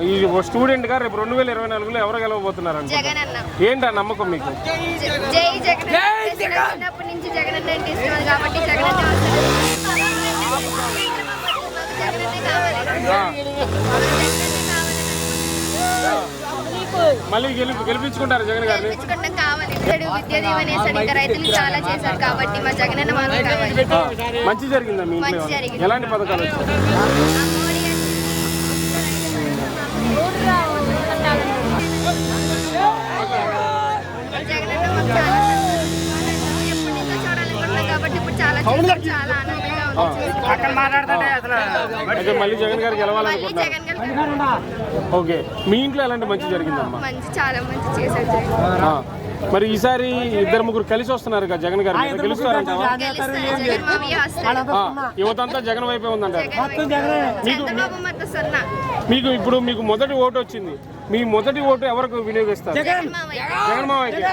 ఈ స్టూడెంట్ గా రేపు 2024లో ఎవరు గెలవబోతున్నారంట? ఏంటి ఆ నమ్మకం మీకు? జై జగన్. చిన్నప్పటి నుంచి జగన్ అంటే ఇష్టం కాబట్టి జగన్ మళ్ళీ గెలిపించుకుంటారు జగన్ గారిని? కావాలి. విద్యా దీవెన రైతులు చాలా చేశారు కాబట్టి మా జగన్ అన్న మాకు కావాలి. మంచి జరిగిందా మీ ఇంట్లో? ఎలాంటి పథకాలు వచ్చాయి? అయితే మళ్ళీ జగన్ గారికి గెలవాలనుకుంటున్నారు. ఓకే, మీ ఇంట్లో ఎలాంటి మంచి జరిగిందమ్మా? మరి ఈసారి 2-3 కలిసి వస్తున్నారు కదా జగన్ గారు, గెలుస్తారంటావా? యువతంతా జగన్ వైపే ఉందంటారు. మీకు ఇప్పుడు మొదటి ఓటు వచ్చింది, మీ మొదటి ఓటు ఎవరికి వినియోగిస్తారు? జగన్ మావయ్యకి.